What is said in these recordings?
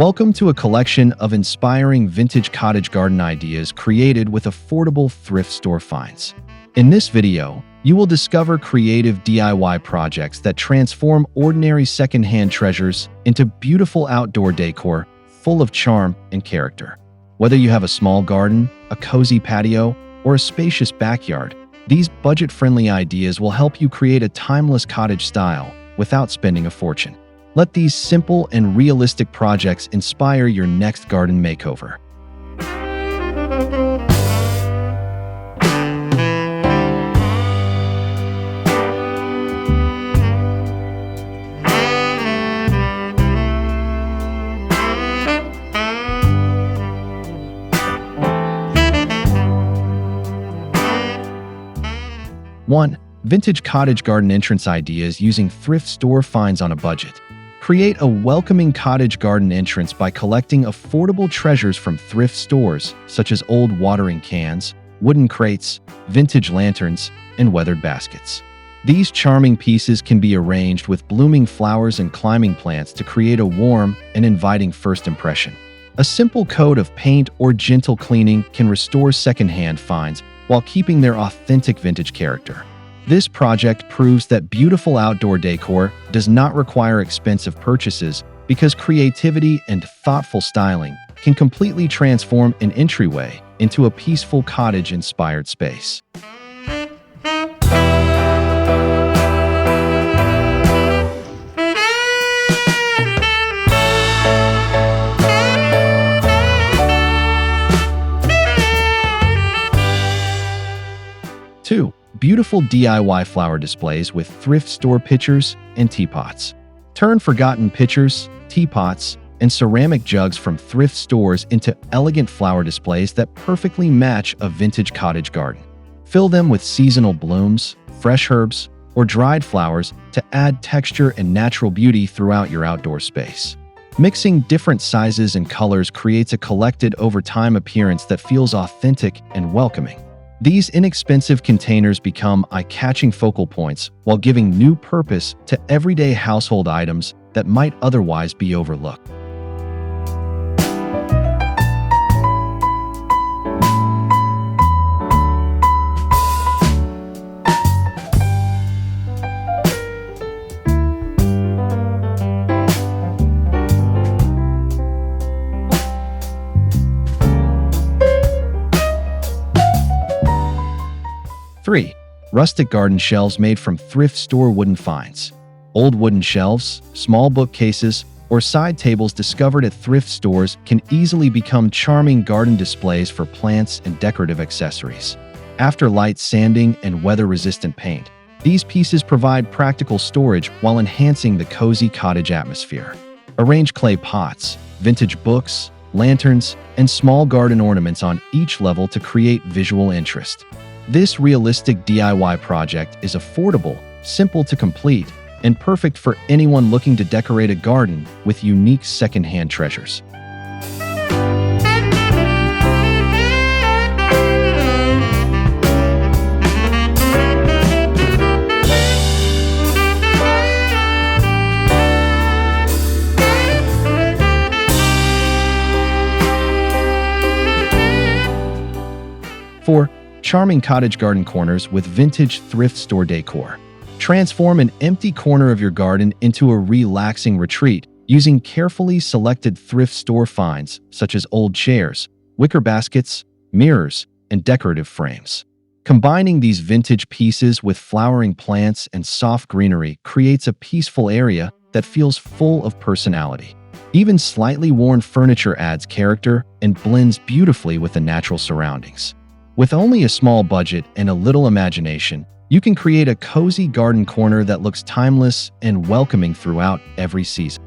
Welcome to a collection of inspiring vintage cottage garden ideas created with affordable thrift store finds. In this video, you will discover creative DIY projects that transform ordinary secondhand treasures into beautiful outdoor decor full of charm and character. Whether you have a small garden, a cozy patio, or a spacious backyard, these budget-friendly ideas will help you create a timeless cottage style without spending a fortune. Let these simple and realistic projects inspire your next garden makeover. One, vintage cottage garden entrance ideas using thrift store finds on a budget. Create a welcoming cottage garden entrance by collecting affordable treasures from thrift stores, such as old watering cans, wooden crates, vintage lanterns, and weathered baskets. These charming pieces can be arranged with blooming flowers and climbing plants to create a warm and inviting first impression. A simple coat of paint or gentle cleaning can restore secondhand finds while keeping their authentic vintage character. This project proves that beautiful outdoor decor does not require expensive purchases because creativity and thoughtful styling can completely transform an entryway into a peaceful cottage-inspired space. Two, beautiful DIY flower displays with thrift store pitchers and teapots. Turn forgotten pitchers, teapots, and ceramic jugs from thrift stores into elegant flower displays that perfectly match a vintage cottage garden. Fill them with seasonal blooms, fresh herbs, or dried flowers to add texture and natural beauty throughout your outdoor space. Mixing different sizes and colors creates a collected over time appearance that feels authentic and welcoming. These inexpensive containers become eye-catching focal points while giving new purpose to everyday household items that might otherwise be overlooked. Three, rustic garden shelves made from thrift store wooden finds. Old wooden shelves, small bookcases, or side tables discovered at thrift stores can easily become charming garden displays for plants and decorative accessories. After light sanding and weather-resistant paint, these pieces provide practical storage while enhancing the cozy cottage atmosphere. Arrange clay pots, vintage books, lanterns, and small garden ornaments on each level to create visual interest. This realistic DIY project is affordable, simple to complete, and perfect for anyone looking to decorate a garden with unique secondhand treasures. Four, charming cottage garden corners with vintage thrift store decor. Transform an empty corner of your garden into a relaxing retreat using carefully selected thrift store finds such as old chairs, wicker baskets, mirrors, and decorative frames. Combining these vintage pieces with flowering plants and soft greenery creates a peaceful area that feels full of personality. Even slightly worn furniture adds character and blends beautifully with the natural surroundings. With only a small budget and a little imagination, you can create a cozy garden corner that looks timeless and welcoming throughout every season.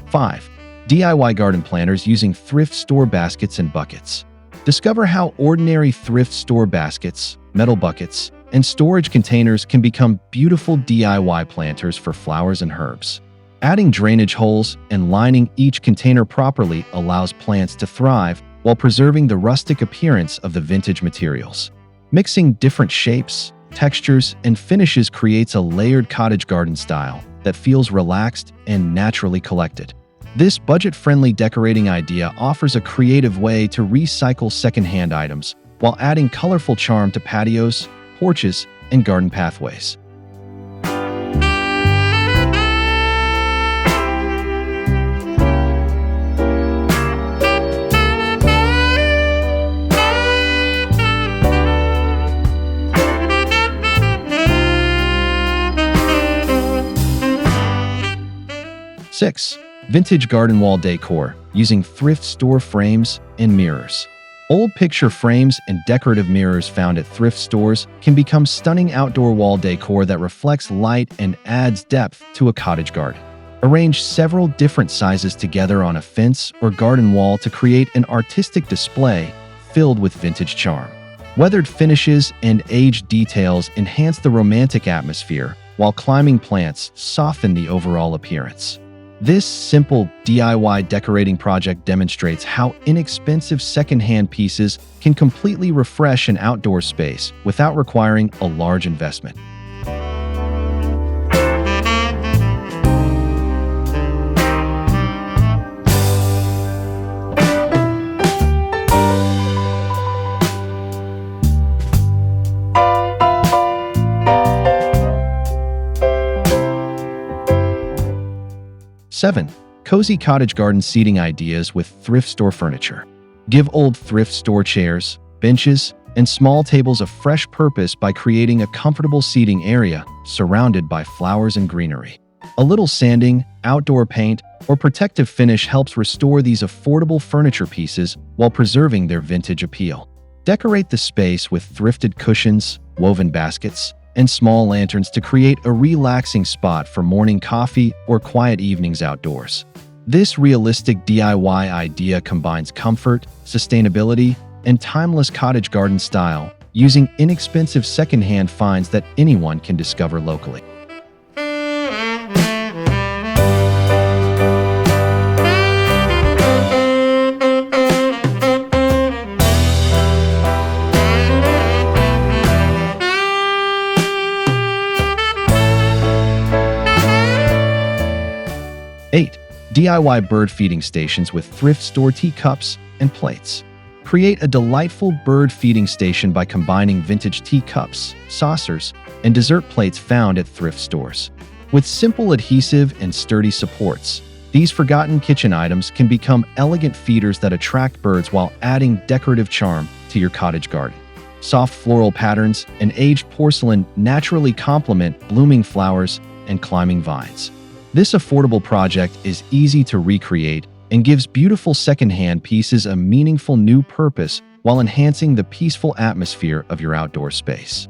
Five, DIY garden planters using thrift store baskets and buckets. Discover how ordinary thrift store baskets, metal buckets, and storage containers can become beautiful DIY planters for flowers and herbs. Adding drainage holes and lining each container properly allows plants to thrive while preserving the rustic appearance of the vintage materials. Mixing different shapes, textures, and finishes creates a layered cottage garden style that feels relaxed and naturally collected. This budget-friendly decorating idea offers a creative way to recycle secondhand items while adding colorful charm to patios, porches, and garden pathways. Six, vintage garden wall decor using thrift store frames and mirrors. Old picture frames and decorative mirrors found at thrift stores can become stunning outdoor wall decor that reflects light and adds depth to a cottage garden. Arrange several different sizes together on a fence or garden wall to create an artistic display filled with vintage charm. Weathered finishes and aged details enhance the romantic atmosphere, while climbing plants soften the overall appearance. This simple DIY decorating project demonstrates how inexpensive secondhand pieces can completely refresh an outdoor space without requiring a large investment. Seven, cozy cottage garden seating ideas with thrift store furniture. Give old thrift store chairs, benches, and small tables a fresh purpose by creating a comfortable seating area surrounded by flowers and greenery. A little sanding, outdoor paint, or protective finish helps restore these affordable furniture pieces while preserving their vintage appeal. Decorate the space with thrifted cushions, woven baskets, and small lanterns to create a relaxing spot for morning coffee or quiet evenings outdoors. This realistic DIY idea combines comfort, sustainability, and timeless cottage garden style, using inexpensive secondhand finds that anyone can discover locally. Eight, DIY bird feeding stations with thrift store teacups and plates. Create a delightful bird feeding station by combining vintage teacups, saucers, and dessert plates found at thrift stores. With simple adhesive and sturdy supports, these forgotten kitchen items can become elegant feeders that attract birds while adding decorative charm to your cottage garden. Soft floral patterns and aged porcelain naturally complement blooming flowers and climbing vines. This affordable project is easy to recreate and gives beautiful secondhand pieces a meaningful new purpose while enhancing the peaceful atmosphere of your outdoor space.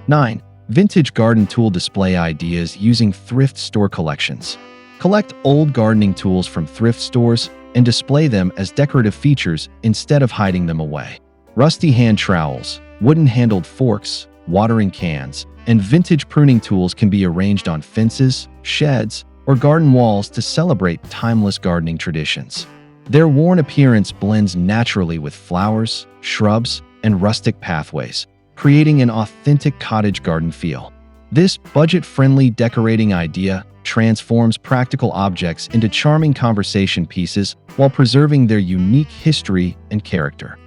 Nine, vintage garden tool display ideas using thrift store collections. Collect old gardening tools from thrift stores and display them as decorative features instead of hiding them away. Rusty hand trowels, wooden-handled forks, watering cans, and vintage pruning tools can be arranged on fences, sheds, or garden walls to celebrate timeless gardening traditions. Their worn appearance blends naturally with flowers, shrubs, and rustic pathways, creating an authentic cottage garden feel. This budget-friendly decorating idea transforms practical objects into charming conversation pieces while preserving their unique history and character.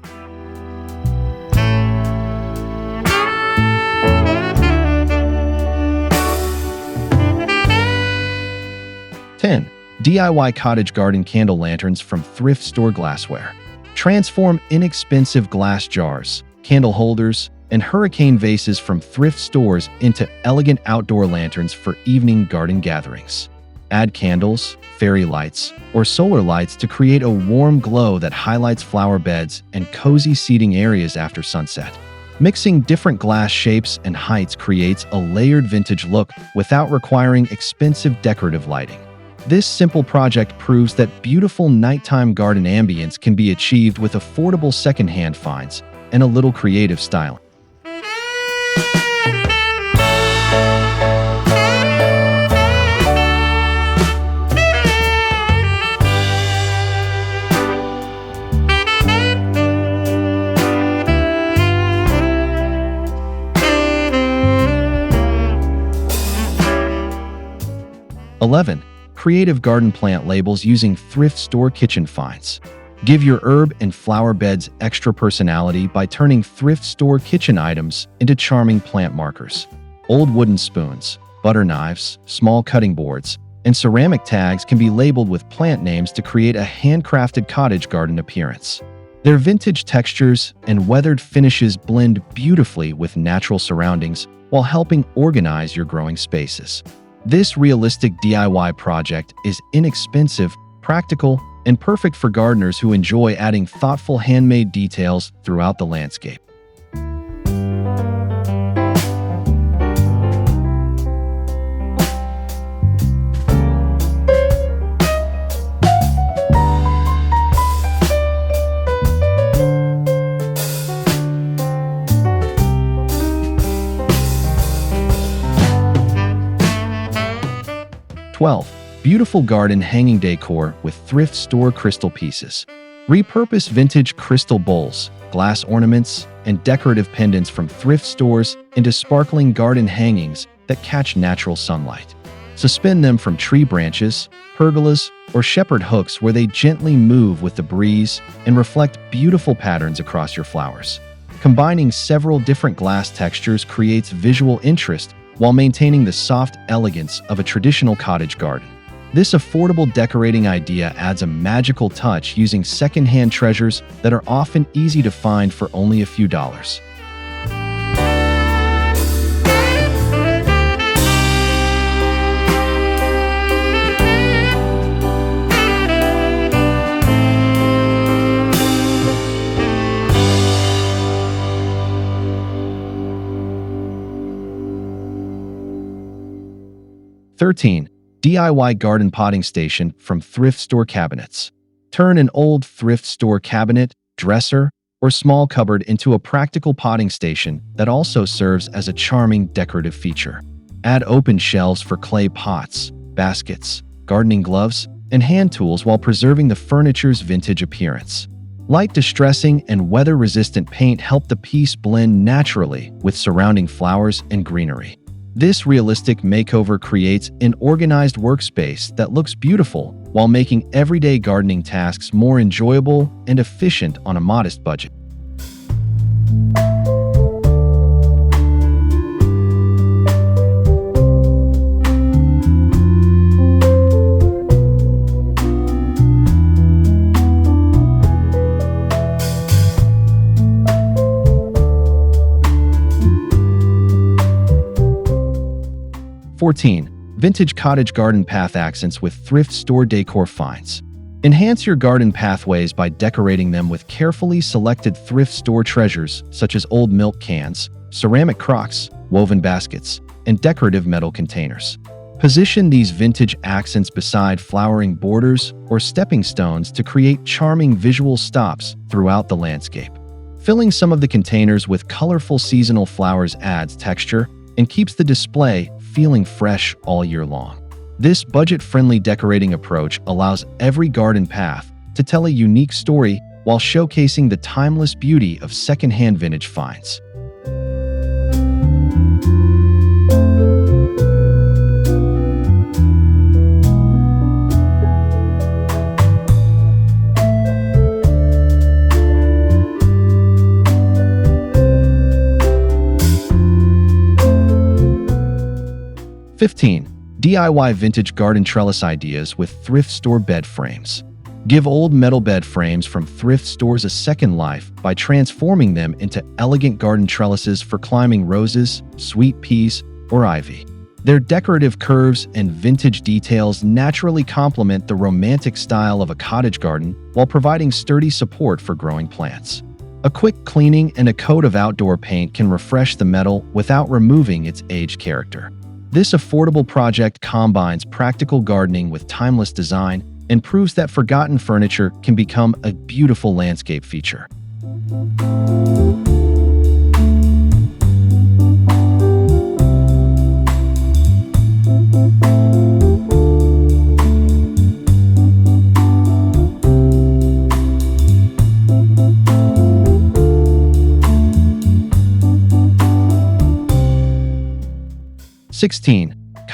Ten, DIY cottage garden candle lanterns from thrift store glassware. Transform inexpensive glass jars, candle holders, and hurricane vases from thrift stores into elegant outdoor lanterns for evening garden gatherings. Add candles, fairy lights, or solar lights to create a warm glow that highlights flower beds and cozy seating areas after sunset. Mixing different glass shapes and heights creates a layered vintage look without requiring expensive decorative lighting. This simple project proves that beautiful nighttime garden ambience can be achieved with affordable secondhand finds and a little creative styling. (11) Creative garden plant labels using thrift store kitchen finds. Give your herb and flower beds extra personality by turning thrift store kitchen items into charming plant markers. Old wooden spoons, butter knives, small cutting boards, and ceramic tags can be labeled with plant names to create a handcrafted cottage garden appearance. Their vintage textures and weathered finishes blend beautifully with natural surroundings while helping organize your growing spaces. This realistic DIY project is inexpensive, practical, and perfect for gardeners who enjoy adding thoughtful handmade details throughout the landscape. (12) Beautiful garden hanging decor with thrift store crystal pieces. Repurpose vintage crystal bowls, glass ornaments, and decorative pendants from thrift stores into sparkling garden hangings that catch natural sunlight. Suspend them from tree branches, pergolas, or shepherd hooks where they gently move with the breeze and reflect beautiful patterns across your flowers. Combining several different glass textures creates visual interest while maintaining the soft elegance of a traditional cottage garden. This affordable decorating idea adds a magical touch using secondhand treasures that are often easy to find for only a few dollars. (13) DIY garden potting station from thrift store cabinets. Turn an old thrift store cabinet, dresser, or small cupboard into a practical potting station that also serves as a charming decorative feature. Add open shelves for clay pots, baskets, gardening gloves, and hand tools while preserving the furniture's vintage appearance. Light distressing and weather-resistant paint help the piece blend naturally with surrounding flowers and greenery. This realistic makeover creates an organized workspace that looks beautiful while making everyday gardening tasks more enjoyable and efficient on a modest budget. (14) Vintage cottage garden path accents with thrift store decor finds. Enhance your garden pathways by decorating them with carefully selected thrift store treasures such as old milk cans, ceramic crocks, woven baskets, and decorative metal containers. Position these vintage accents beside flowering borders or stepping stones to create charming visual stops throughout the landscape. Filling some of the containers with colorful seasonal flowers adds texture and keeps the display feeling fresh all year long. This budget-friendly decorating approach allows every garden path to tell a unique story while showcasing the timeless beauty of secondhand vintage finds. (15) DIY vintage garden trellis ideas with thrift store bed frames. Give old metal bed frames from thrift stores a second life by transforming them into elegant garden trellises for climbing roses, sweet peas, or ivy. Their decorative curves and vintage details naturally complement the romantic style of a cottage garden while providing sturdy support for growing plants. A quick cleaning and a coat of outdoor paint can refresh the metal without removing its aged character. This affordable project combines practical gardening with timeless design and proves that forgotten furniture can become a beautiful landscape feature.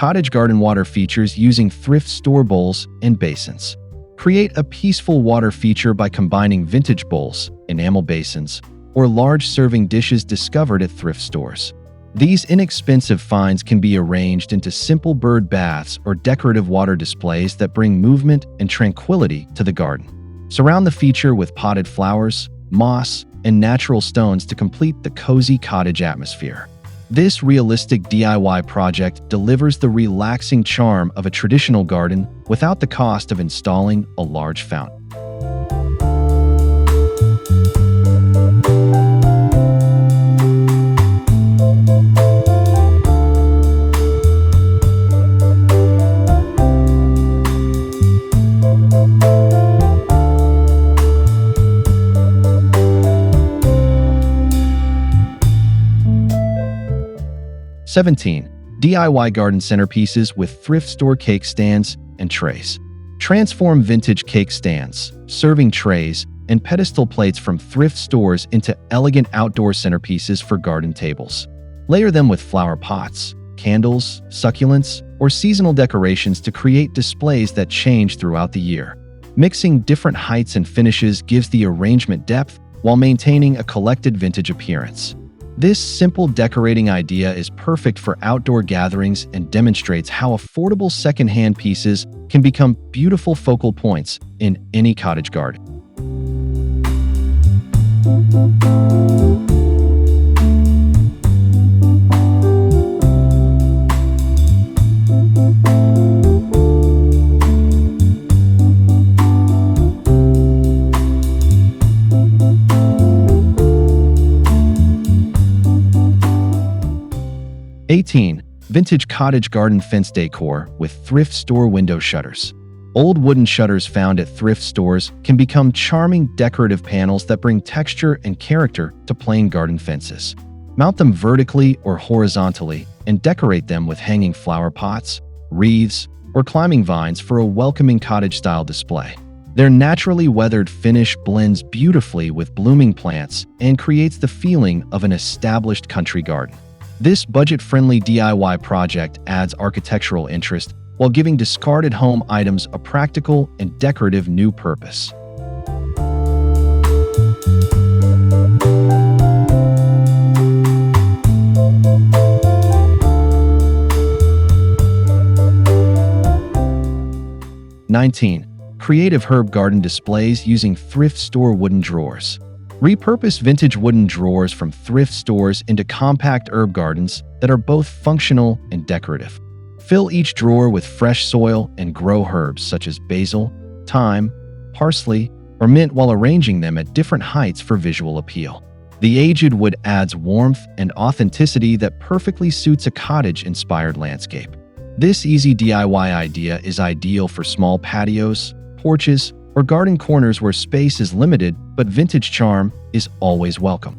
Cottage garden water features using thrift store bowls and basins. Create a peaceful water feature by combining vintage bowls, enamel basins, or large serving dishes discovered at thrift stores. These inexpensive finds can be arranged into simple bird baths or decorative water displays that bring movement and tranquility to the garden. Surround the feature with potted flowers, moss, and natural stones to complete the cozy cottage atmosphere. This realistic DIY project delivers the relaxing charm of a traditional garden without the cost of installing a large fountain. DIY garden centerpieces with thrift store cake stands and trays. Transform vintage cake stands, serving trays, and pedestal plates from thrift stores into elegant outdoor centerpieces for garden tables. Layer them with flower pots, candles, succulents, or seasonal decorations to create displays that change throughout the year. Mixing different heights and finishes gives the arrangement depth while maintaining a collected vintage appearance. This simple decorating idea is perfect for outdoor gatherings and demonstrates how affordable second-hand pieces can become beautiful focal points in any cottage garden. Vintage cottage garden fence decor with thrift store window shutters. Old wooden shutters found at thrift stores can become charming decorative panels that bring texture and character to plain garden fences. Mount them vertically or horizontally and decorate them with hanging flower pots, wreaths, or climbing vines for a welcoming cottage-style display. Their naturally weathered finish blends beautifully with blooming plants and creates the feeling of an established country garden. This budget-friendly DIY project adds architectural interest while giving discarded home items a practical and decorative new purpose. Creative herb garden displays using thrift store wooden drawers. Repurpose vintage wooden drawers from thrift stores into compact herb gardens that are both functional and decorative. Fill each drawer with fresh soil and grow herbs such as basil, thyme, parsley, or mint while arranging them at different heights for visual appeal. The aged wood adds warmth and authenticity that perfectly suits a cottage-inspired landscape. This easy DIY idea is ideal for small patios, porches, or garden corners where space is limited but vintage charm is always welcome.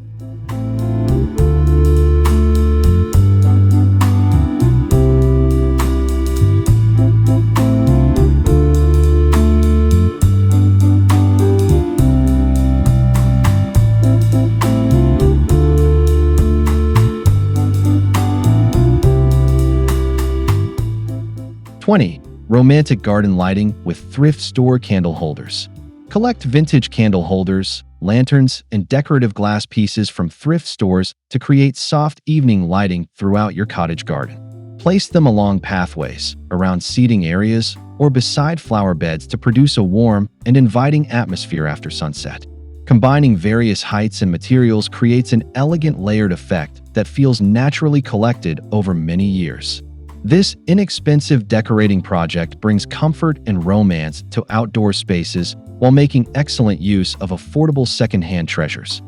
Romantic garden lighting with thrift store candle holders. Collect vintage candle holders, lanterns, and decorative glass pieces from thrift stores to create soft evening lighting throughout your cottage garden. Place them along pathways, around seating areas, or beside flower beds to produce a warm and inviting atmosphere after sunset. Combining various heights and materials creates an elegant layered effect that feels naturally collected over many years. This inexpensive decorating project brings comfort and romance to outdoor spaces while making excellent use of affordable secondhand treasures.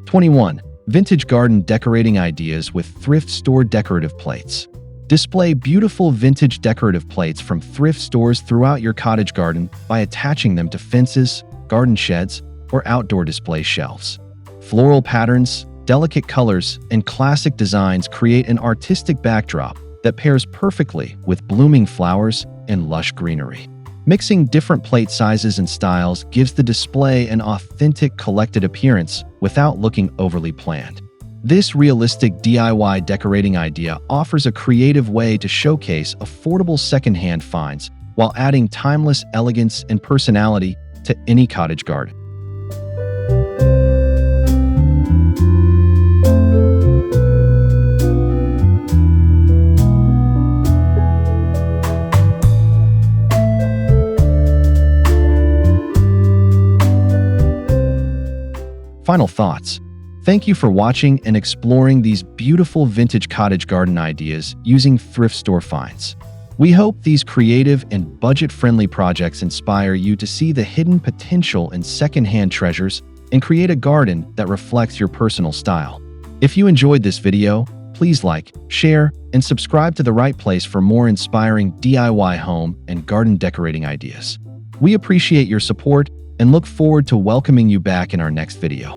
#21. Vintage garden decorating ideas with thrift store decorative plates. Display beautiful vintage decorative plates from thrift stores throughout your cottage garden by attaching them to fences, garden sheds, or outdoor display shelves. Floral patterns, delicate colors, and classic designs create an artistic backdrop that pairs perfectly with blooming flowers and lush greenery. Mixing different plate sizes and styles gives the display an authentic collected appearance without looking overly planned. This realistic DIY decorating idea offers a creative way to showcase affordable secondhand finds while adding timeless elegance and personality to any cottage garden. Final thoughts. Thank you for watching and exploring these beautiful vintage cottage garden ideas using thrift store finds. We hope these creative and budget-friendly projects inspire you to see the hidden potential in secondhand treasures and create a garden that reflects your personal style. If you enjoyed this video, please like, share, and subscribe to The Right Place for more inspiring DIY home and garden decorating ideas. We appreciate your support and look forward to welcoming you back in our next video.